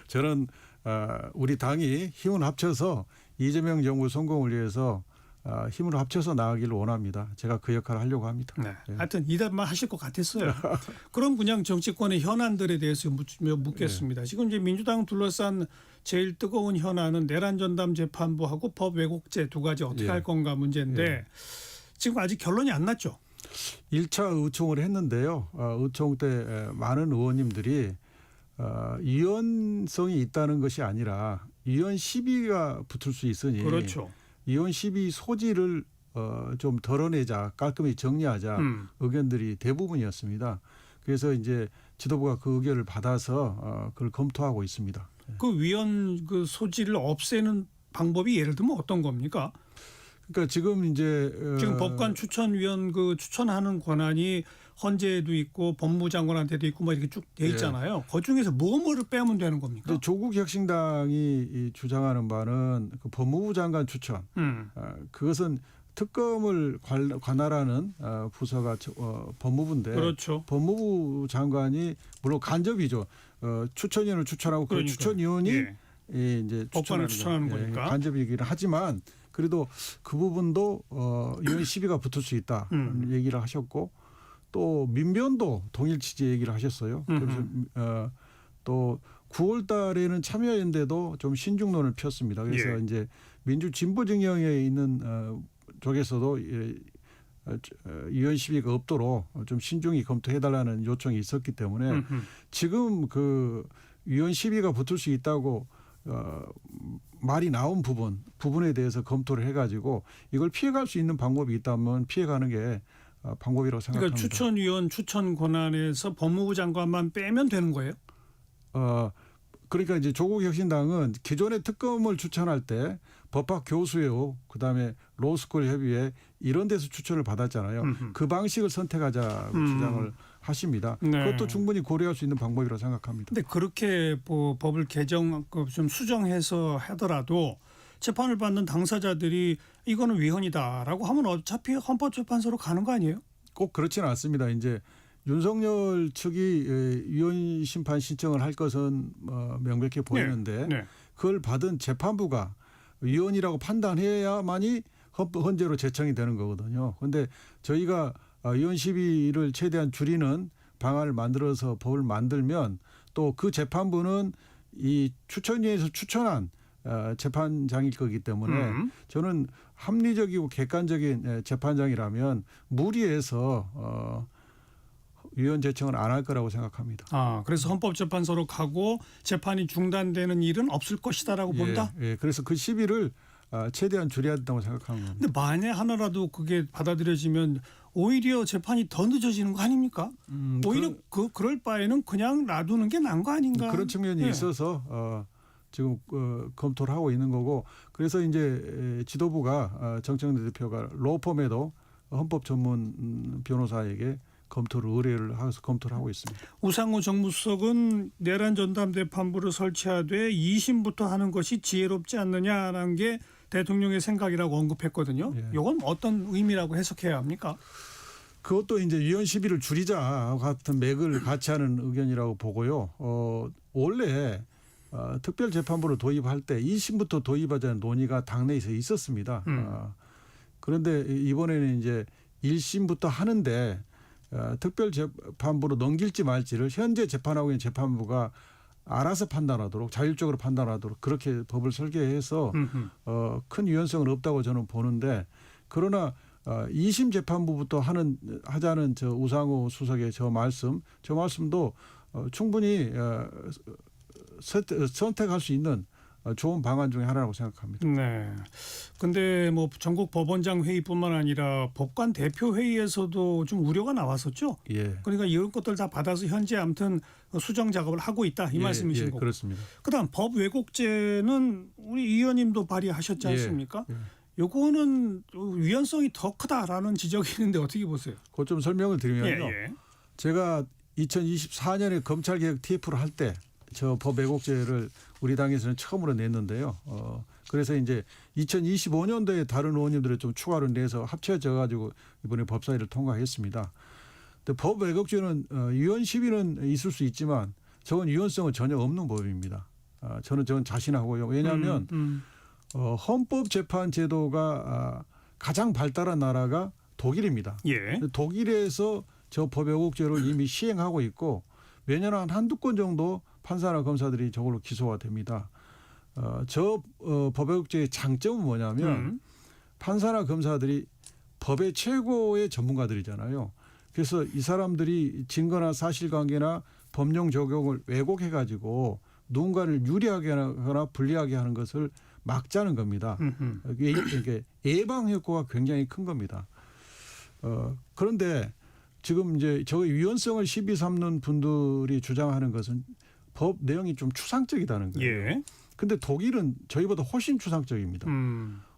S25: 저는 우리 당이 힘을 합쳐서 이재명 정부 성공을 위해서 힘을 합쳐서 나가기를 원합니다. 제가 그 역할을 하려고 합니다.
S1: 네. 하여튼 이 답만 하실 것 같았어요. 그럼 그냥 정치권의 현안들에 대해서 묻겠습니다. 지금 이제 민주당 둘러싼 제일 뜨거운 현안은 내란 전담 재판부하고 법 왜곡죄 2가지 어떻게 할 건가 문제인데 지금 아직 결론이 안 났죠.
S25: 1차 의총을 했는데요. 의총 때 많은 의원님들이 위헌성이 있다는 것이 아니라 위헌 시비가 붙을 수 있으니
S1: 그렇죠.
S25: 위헌 시비 소지를 좀 덜어내자, 깔끔히 정리하자 의견들이 대부분이었습니다. 그래서 이제 지도부가 그 의견을 받아서 그걸 검토하고 있습니다.
S1: 그 위헌 그 소지를 없애는 방법이 예를 들면 어떤 겁니까?
S25: 그러니까 지금 이제
S1: 지금 법관 추천위원 그 추천하는 권한이 헌재에도 있고 법무장관한테도 있고 뭐 이렇게 쭉 돼 있잖아요. 그 중에서 뭐를 빼면 되는 겁니까?
S25: 조국 혁신당이 주장하는 바는 그 법무부 장관 추천. 그것은 특검을 관할하는 부서가 법무부인데
S1: 그렇죠.
S25: 법무부 장관이 물론 간접이죠. 추천위원을 추천하고 그 추천위원이 이제
S1: 법관을 추천하는 거니까
S25: 간접이긴 하지만 그래도 그 부분도 위헌 시비가 붙을 수 있다 얘기를 하셨고 또 민변도 동일 취지 얘기를 하셨어요. 그래서 또 9월 달에는 참여연대도 좀 신중론을 폈습니다. 그래서 이제 민주 진보 진영에 있는 쪽에서도 위헌 시비가 없도록 좀 신중히 검토해달라는 요청이 있었기 때문에 지금 그 위헌 시비가 붙을 수 있다고 말이 나온 부분에 대해서 검토를 해가지고 이걸 피해갈 수 있는 방법이 있다면 피해가는 게 방법이라고 생각합니다.
S1: 그러니까 추천위원 추천 권한에서 법무부 장관만 빼면 되는 거예요?
S25: 그러니까 이제 조국 혁신당은 기존의 특검을 추천할 때 법학 교수회의 그다음에 로스쿨 협의회 이런 데서 추천을 받았잖아요. 그 방식을 선택하자고 주장을 하십니다.
S1: 네.
S25: 그것도 충분히 고려할 수 있는 방법이라고 생각합니다.
S1: 근데 그렇게 뭐 법을 개정 좀 수정해서 하더라도 재판을 받는 당사자들이 이거는 위헌이다라고 하면 어차피 헌법재판소로 가는 거 아니에요?
S25: 꼭 그렇지는 않습니다. 이제 윤석열 측이 위헌 심판 신청을 할 것은 명백해 보이는데 그걸 받은 재판부가 위헌이라고 판단해야만이 헌재로 제청이 되는 거거든요. 그런데 저희가 위헌 시비를 최대한 줄이는 방안을 만들어서 법을 만들면 또 그 재판부는 이 추천위에서 추천한 재판장일 거기 때문에 저는 합리적이고 객관적인 재판장이라면 무리해서 위헌 제청을 안 할 거라고 생각합니다.
S1: 그래서 헌법재판소로 가고 재판이 중단되는 일은 없을 것이다라고 본다?
S25: 예, 그래서 그 시비를 최대한 줄여야 된다고 생각하는 겁니다.
S1: 근데 만에 하나라도 그게 받아들여지면 오히려 재판이 더 늦어지는 거 아닙니까? 오히려 그럴 바에는 그냥 놔두는 게 나은 거 아닌가?
S25: 그런 측면이 있어서 지금 검토를 하고 있는 거고 그래서 이제 지도부가 정청래 대표가 로펌에도 헌법 전문 변호사에게 의뢰를 해서 검토를 하고 있습니다.
S1: 우상호 정무수석은 내란 전담 재판부를 설치하되 2심부터 하는 것이 지혜롭지 않느냐라는 게 대통령의 생각이라고 언급했거든요. 이건 어떤 의미라고 해석해야 합니까?
S25: 그것도 이제 위헌 시비를 줄이자 같은 맥을 같이 하는 의견이라고 보고요. 원래 특별재판부를 도입할 때 2심부터 도입하자는 논의가 당내에서 있었습니다. 그런데 이번에는 이제 1심부터 하는데 특별재판부로 넘길지 말지를 현재 재판하고 있는 재판부가 알아서 판단하도록 자율적으로 판단하도록 그렇게 법을 설계해서 큰 위헌성은 없다고 저는 보는데 그러나 2심 재판부부터 하자는 저 우상호 수석의 저 말씀도 충분히 선택할 수 있는 좋은 방안 중에 하나라고 생각합니다.
S1: 네. 근데 뭐 전국 법원장 회의뿐만 아니라 법관 대표 회의에서도 좀 우려가 나왔었죠.
S25: 예.
S1: 그러니까 이런 것들 다 받아서 현재 아무튼 수정 작업을 하고 있다 이 말씀이신 거고.
S25: 그렇습니다.
S1: 그다음 법 왜곡죄는 우리 이 의원님도 발의하셨지 않습니까? 요거는 위헌성이 더 크다라는 지적이 있는데 어떻게 보세요?
S25: 그것 좀 설명을 드리면요. 제가 2024년에 검찰개혁 TF를 할 때 저 법 왜곡죄를 우리 당에서는 처음으로 냈는데요. 그래서 이제 2025년도에 다른 의원님들이 좀 추가로 내서 합쳐져 가지고 이번에 법사위를 통과했습니다. 근데 법 왜곡죄는 위헌 시비는 있을 수 있지만 저건 위헌성은 전혀 없는 법입니다. 저는 자신하고요. 왜냐하면 헌법재판 제도가 가장 발달한 나라가 독일입니다. 독일에서 저 법 왜곡죄를 이미 시행하고 있고 매년 한두 건 정도 판사나 검사들이 저걸로 기소가 됩니다. 저 법 왜곡죄의 장점은 뭐냐면 판사나 검사들이 법의 최고의 전문가들이잖아요. 그래서 이 사람들이 증거나 사실관계나 법령 적용을 왜곡해가지고 누군가를 유리하게 하거나 불리하게 하는 것을 막자는 겁니다. 이게 예방 효과가 굉장히 큰 겁니다. 그런데 지금 이제 저 위헌성을 시비 삼는 분들이 주장하는 것은 법 내용이 좀 추상적이다는 거예요. 근데 독일은 저희보다 훨씬 추상적입니다.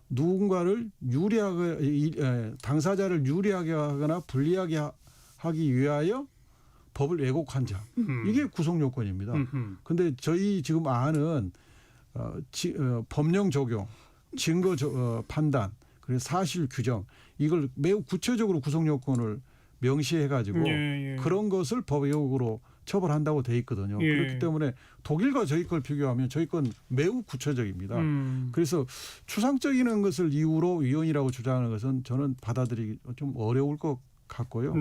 S25: 누군가를 유리하게 당사자를 유리하게 하거나 불리하게 하기 위하여 법을 왜곡한 자. 이게 구성 요건입니다. 근데 저희 지금 안은 법령 적용, 증거 판단, 그리고 사실 규정 이걸 매우 구체적으로 구성 요건을 명시해 가지고 그런 것을 법 왜곡으로 처벌한다고 돼 있거든요. 그렇기 때문에 독일과 저희 걸 비교하면 저희 건 매우 구체적입니다. 그래서 추상적인 것을 이유로 위헌이라고 주장하는 것은 저는 받아들이기 좀 어려울 것 같고요.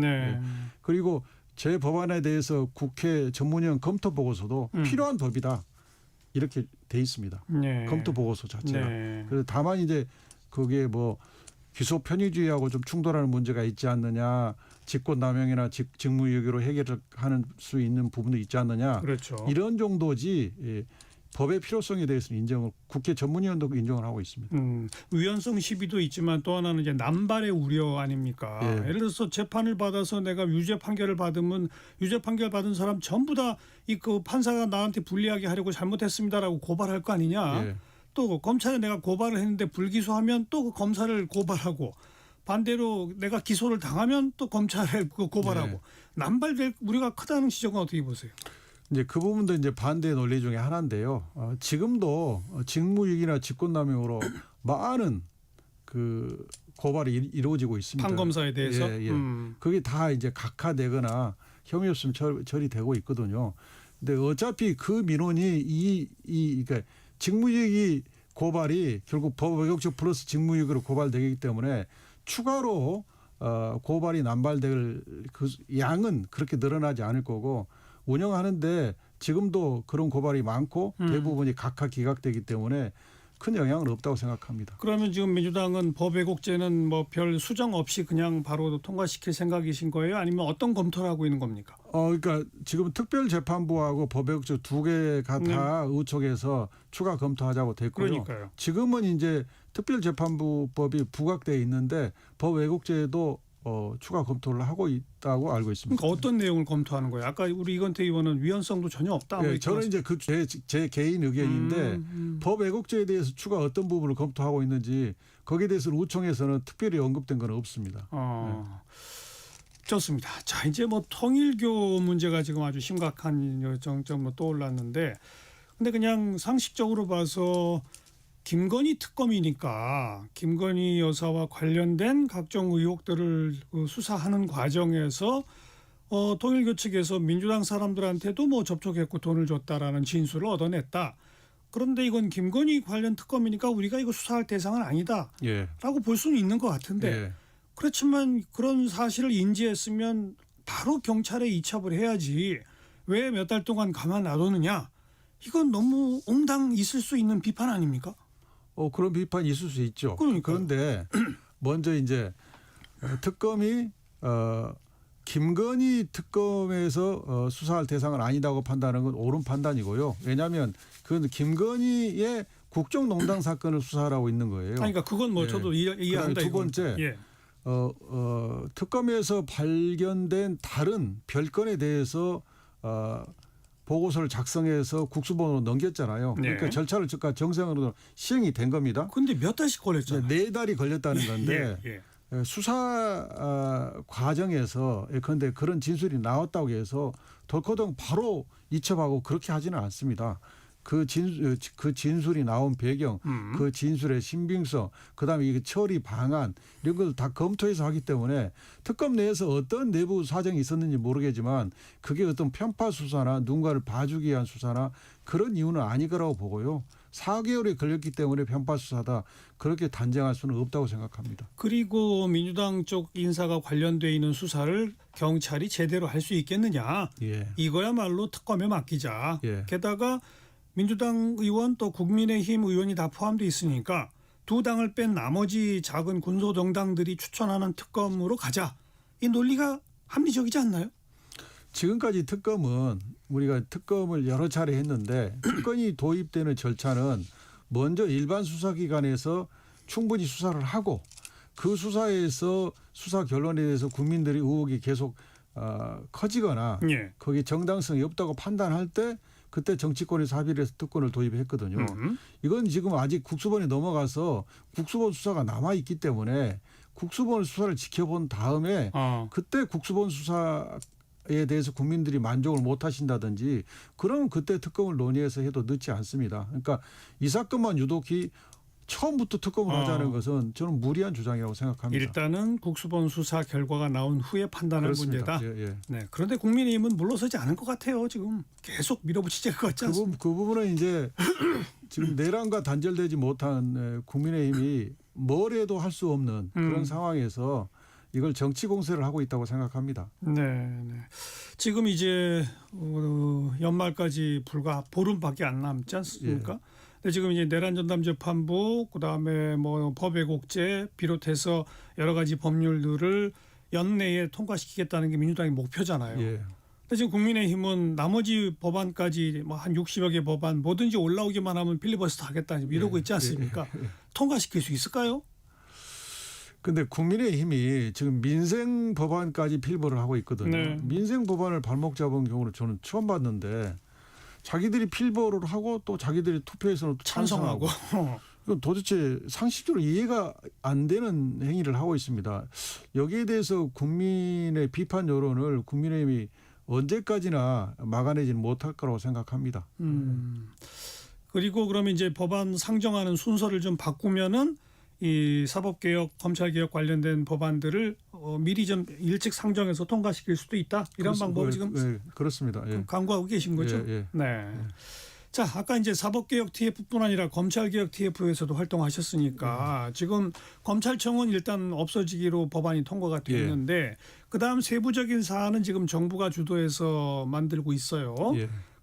S25: 그리고 제 법안에 대해서 국회 전문위원 검토 보고서도 필요한 법이다 이렇게 돼 있습니다. 검토 보고서 자체가. 그래서 다만 이제 그게 뭐 기소 편의주의하고 좀 충돌하는 문제가 있지 않느냐, 직권남용이나 직무유기로 해결하는 수 있는 부분도 있지 않느냐, 이런 정도지 법의 필요성에 대해서는 국회 전문위원도 인정을 하고 있습니다.
S1: 위헌성 시비도 있지만 또 하나는 이제 남발의 우려 아닙니까? 예를 들어서 재판을 받아서 내가 유죄 판결을 받으면 유죄 판결 받은 사람 전부 다 그 판사가 나한테 불리하게 하려고 잘못했습니다라고 고발할 거 아니냐? 또 검찰에 내가 고발을 했는데 불기소하면 또 그 검사를 고발하고 반대로 내가 기소를 당하면 또 검찰에 고발하고 남발될 우려가 크다는 지적은 어떻게 보세요?
S25: 이제 그 부분도 이제 반대 논리 중에 하나인데요. 지금도 직무유기나 직권남용으로 많은 그 고발이 이루어지고 있습니다.
S1: 판검사에 대해서.
S25: 그게 다 이제 각하되거나 혐의 없으면 처리되고 있거든요. 근데 어차피 그 민원이 그러니까 직무유기 고발이 결국 법 왜곡죄 플러스 직무유기로 고발되기 때문에 추가로 고발이 남발될 그 양은 그렇게 늘어나지 않을 거고 운영하는데 지금도 그런 고발이 많고 대부분이 각하 기각되기 때문에 큰 영향은 없다고 생각합니다.
S1: 그러면 지금 민주당은 법 왜곡죄는 뭐 별 수정 없이 그냥 바로 통과시킬 생각이신 거예요? 아니면 어떤 검토를 하고 있는 겁니까?
S25: 그러니까 지금 특별재판부하고 법 왜곡죄 두 개가 다 의총에서 추가 검토하자고 됐고요.
S1: 그러니까요.
S25: 지금은 이제 특별재판부법이 부각돼 있는데 법 왜곡죄도 추가 검토를 하고 있다고 알고 있습니다.
S1: 그러니까 어떤 내용을 검토하는 거예요? 아까 우리 이건태 의원은 위헌성도 전혀 없다.
S25: 저는 이제 그 제 개인 의견인데 법 왜곡죄에 대해서 추가 어떤 부분을 검토하고 있는지 거기에 대해서는 의총에서는 특별히 언급된 건 없습니다.
S1: 좋습니다. 자, 이제 뭐 통일교 문제가 지금 아주 심각한 정점으로 떠올랐는데, 근데 그냥 상식적으로 봐서 김건희 특검이니까 김건희 여사와 관련된 각종 의혹들을 수사하는 과정에서 통일교 측에서 민주당 사람들한테도 뭐 접촉했고 돈을 줬다라는 진술을 얻어냈다. 그런데 이건 김건희 관련 특검이니까 우리가 이거 수사할 대상은 아니다라고 볼 수는 있는 것 같은데 그렇지만 그런 사실을 인지했으면 바로 경찰에 이첩을 해야지 왜 몇 달 동안 가만 놔뒀느냐. 이건 너무 옹당 있을 수 있는 비판 아닙니까?
S25: 그런 비판이 있을 수 있죠.
S1: 그러니까요.
S25: 그런데 먼저 이제 특검이 김건희 특검에서 수사할 대상은 아니다고 판단하는 건 옳은 판단이고요. 왜냐하면 그건 김건희의 국정농단 사건을 수사하라고 있는 거예요.
S1: 그러니까 그건 뭐 저도 이해한다.
S25: 두 번째,
S1: 예.
S25: 특검에서 발견된 다른 별건에 대해서 보고서를 작성해서 국수본으로 넘겼잖아요. 그러니까
S1: 네.
S25: 절차를 정상으로 시행이 된 겁니다.
S1: 근데 몇 달씩 걸렸잖아요.
S25: 4달이 걸렸다는 건데 수사 과정에서 예컨대 그런 진술이 나왔다고 해서 덜커덩 바로 이첩하고 그렇게 하지는 않습니다. 그 진술이 나온 배경, 그 진술의 신빙성, 그다음에 이 처리 방안 이런 걸 다 검토해서 하기 때문에 특검 내에서 어떤 내부 사정이 있었는지 모르겠지만 그게 어떤 편파 수사나 누군가를 봐주기 위한 수사나 그런 이유는 아닐 거라고 보고요. 4개월이 걸렸기 때문에 편파 수사다 그렇게 단정할 수는 없다고 생각합니다.
S1: 그리고 민주당 쪽 인사가 관련돼 있는 수사를 경찰이 제대로 할 수 있겠느냐.
S25: 예.
S1: 이거야말로 특검에 맡기자.
S25: 예.
S1: 게다가 민주당 의원 또 국민의힘 의원이 다 포함되어 있으니까 두 당을 뺀 나머지 작은 군소정당들이 추천하는 특검으로 가자. 이 논리가 합리적이지 않나요?
S25: 지금까지 특검은 우리가 특검을 여러 차례 했는데 특검이 도입되는 절차는 먼저 일반 수사기관에서 충분히 수사를 하고 그 수사에서 수사 결론에 대해서 국민들이 의혹이 계속 커지거나 거기 정당성이 없다고 판단할 때 그때 정치권에서 합의를 해서 특권을 도입했거든요. 이건 지금 아직 국수본에 넘어가서 국수본 수사가 남아있기 때문에 국수본 수사를 지켜본 다음에 그때 국수본 수사에 대해서 국민들이 만족을 못 하신다든지 그러면 그때 특검을 논의해서 해도 늦지 않습니다. 그러니까 이 사건만 유독히 처음부터 특검을 하자는 것은 저는 무리한 주장이라고 생각합니다.
S1: 일단은 국수본 수사 결과가 나온 후에 판단할
S25: 그렇습니다.
S1: 문제다.
S25: 예, 예.
S1: 네. 그런데 국민의힘은 물러서지 않을 것 같아요. 지금 계속 밀어붙이지 것 같지 않습니까?
S25: 그 부분은 이제 지금 내란과 단절되지 못한 국민의힘이 뭘 해도 할 수 없는 그런 상황에서 이걸 정치 공세를 하고 있다고 생각합니다.
S1: 네. 지금 이제 연말까지 불과 보름밖에 안 남지 않습니까? 근데 지금 이제 내란 전담 재판부 그다음에 뭐 법외국제 비롯해서 여러 가지 법률들을 연내에 통과시키겠다는 게 민주당의 목표잖아요. 근데 지금 국민의힘은 나머지 법안까지 뭐 한 60여 개 법안 뭐든지 올라오기만 하면 필리버스터 하겠다 이러고 있지 않습니까? 통과시킬 수 있을까요?
S25: 근데 국민의힘이 지금 민생 법안까지 필보를 하고 있거든요.
S1: 네.
S25: 민생 법안을 발목 잡은 경우를 저는 처음 봤는데 자기들이 필보를 하고 또 자기들이 투표에서는 또 찬성하고 이건 도대체 상식적으로 이해가 안 되는 행위를 하고 있습니다. 여기에 대해서 국민의 비판 여론을 국민의힘이 언제까지나 막아내지는 못할 거라고 생각합니다.
S1: 그리고 그러면 이제 법안 상정하는 순서를 좀 바꾸면은 이 사법개혁, 검찰개혁 관련된 법안들을 미리 좀 일찍 상정해서 통과시킬 수도 있다. 이런 방법을 지금
S25: 그렇습니다.
S1: 강구하고 계신 거죠. 네. 자, 아까 이제 사법개혁 TF뿐 아니라 검찰개혁 TF에서도 활동하셨으니까 지금 검찰청은 일단 없어지기로 법안이 통과가 됐는데 그다음 세부적인 사안은 지금 정부가 주도해서 만들고 있어요.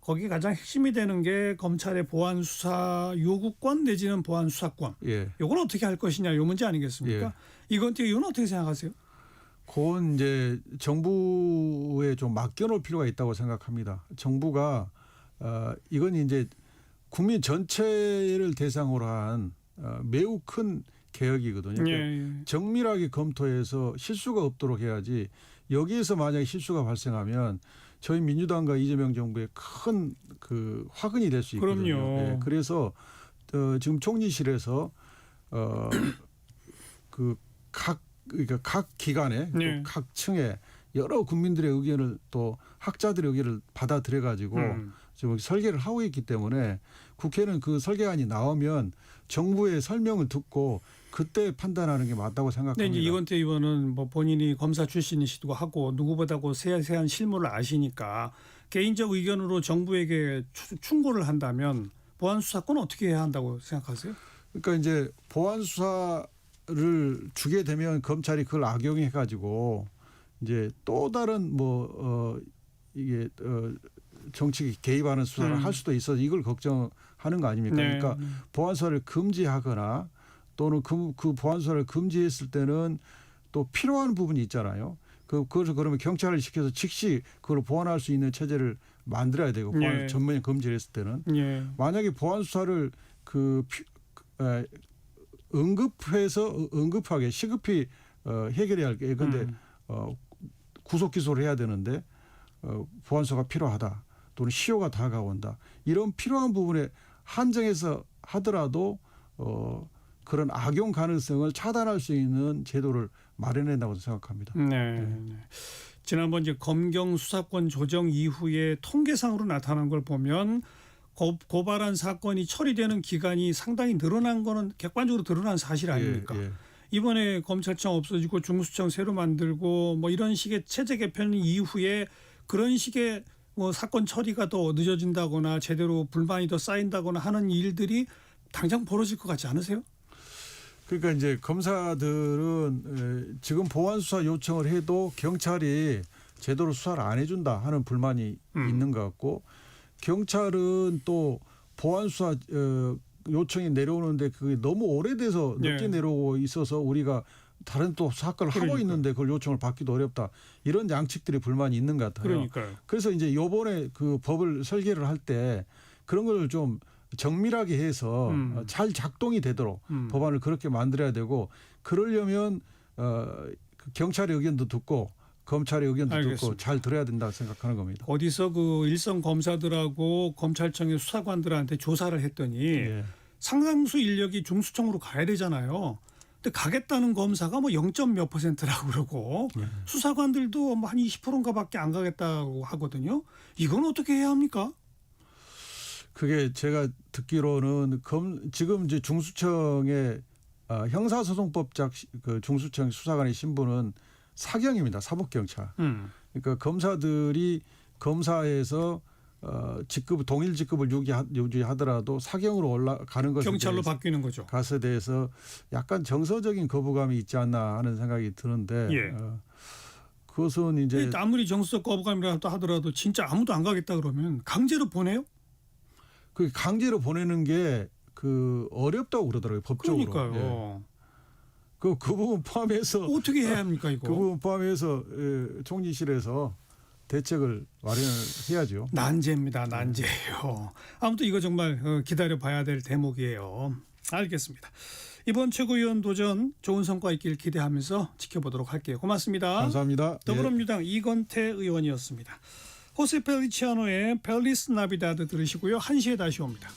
S1: 거기 가장 핵심이 되는 게 검찰의 보안 수사 요구권 내지는 보안 수사권. 이걸 어떻게 할 것이냐 요 문제 아니겠습니까? 이건 어떻게 생각하세요?
S25: 그건 이제 정부에 좀 맡겨놓을 필요가 있다고 생각합니다. 정부가 이건 이제 국민 전체를 대상으로 한 매우 큰 개혁이거든요. 그러니까 정밀하게 검토해서 실수가 없도록 해야지 여기에서 만약에 실수가 발생하면 저희 민주당과 이재명 정부의 큰 그 화근이 될 수 있거든요.
S1: 그럼요.
S25: 그래서 지금 총리실에서 그러니까 각 기관에 또 각 층에 여러 국민들의 의견을 또 학자들의 의견을 받아들여 가지고 지금 설계를 하고 있기 때문에 국회는 그 설계안이 나오면 정부의 설명을 듣고 그때 판단하는 게 맞다고 생각합니다.
S1: 이제 이건태 의원은 뭐 본인이 검사 출신이시기도 하고 누구보다고 세세한 실무를 아시니까 개인적 의견으로 정부에게 충고를 한다면 보안 수사권은 어떻게 해야 한다고 생각하세요?
S25: 그러니까 이제 보안 수사를 주게 되면 검찰이 그걸 악용해 가지고 이제 또 다른 이게 정치 개입하는 수사를 할 수도 있어서 이걸 걱정하는 거 아닙니까? 그러니까 보안 수사를 금지하거나 또는 그 보안 수사를 금지했을 때는 또 필요한 부분이 있잖아요. 그래서 그러면 경찰을 시켜서 즉시 그걸 보완할 수 있는 체제를 만들어야 되고
S1: 예.
S25: 전면에 금지를 했을 때는
S1: 예.
S25: 만약에 보안 수사를 응급하게 시급히 해결해야 할 게 근데 구속 기소를 해야 되는데 보안 수사가 필요하다 또는 시효가 다가온다 이런 필요한 부분에 한정해서 하더라도 그런 악용 가능성을 차단할 수 있는 제도를 마련한다고 생각합니다.
S1: 네. 지난번 이제 검경 수사권 조정 이후에 통계상으로 나타난 걸 보면 고발한 사건이 처리되는 기간이 상당히 늘어난 거는 객관적으로 드러난 사실 아닙니까?
S25: 예.
S1: 이번에 검찰청 없어지고 중수청 새로 만들고 뭐 이런 식의 체제 개편 이후에 그런 식의 뭐 사건 처리가 더 늦어진다거나 제대로 불만이 더 쌓인다거나 하는 일들이 당장 벌어질 것 같지 않으세요?
S25: 그러니까 이제 검사들은 지금 보안 수사 요청을 해도 경찰이 제대로 수사를 안 해준다 하는 불만이 있는 것 같고 경찰은 또 보안 수사 요청이 내려오는데 그게 너무 오래돼서 늦게 내려오고 있어서 우리가 다른 또 사건을 하고 있는데 그걸 요청을 받기도 어렵다 이런 양측들이 불만이 있는 것 같아요.
S1: 그러니까요.
S25: 그래서 이제 요번에 그 법을 설계를 할 때 그런 걸 좀 정밀하게 해서 잘 작동이 되도록 법안을 그렇게 만들어야 되고 그러려면 경찰의 의견도 듣고 검찰의 의견도
S1: 알겠습니다.
S25: 듣고 잘 들어야 된다고 생각하는 겁니다.
S1: 어디서 그 일선 검사들하고 검찰청의 수사관들한테 조사를 했더니 상당수 인력이 중수청으로 가야 되잖아요. 근데 가겠다는 검사가 뭐 0.몇 %라고 그러고 수사관들도 뭐 한 20%인가밖에 안 가겠다고 하거든요. 이건 어떻게 해야 합니까?
S25: 그게 제가 듣기로는 지금 이제 중수청의 형사소송법작 그 중수청 수사관의 신분은 사경입니다. 사법경찰. 그러니까 검사들이 검사에서 직급 동일 직급을 유지하더라도 사경으로 올라가는 것에
S1: 경찰로 바뀌는 거죠.
S25: 것에 대해서 약간 정서적인 거부감이 있지 않나 하는 생각이 드는데 그것은 이제
S1: 아무리 정서적 거부감이라도 하더라도 진짜 아무도 안 가겠다 그러면 강제로 보내요?
S25: 그 강제로 보내는 게 그 어렵다고 그러더라고요 법적으로.
S1: 그러니까요.
S25: 그 부분 포함해서
S1: 어떻게 해야 합니까 이거?
S25: 그 부분 포함해서 총리실에서 대책을 마련을 해야죠.
S1: 난제입니다. 난제예요. 아무튼 이거 정말 기다려봐야 될 대목이에요. 알겠습니다. 이번 최고위원 도전 좋은 성과 있길 기대하면서 지켜보도록 할게요. 고맙습니다.
S25: 감사합니다.
S1: 더불어민주당 이건태 의원이었습니다. 호세 펠리치아노의 펠리스 나비다드 들으시고요. 1시에 다시 옵니다.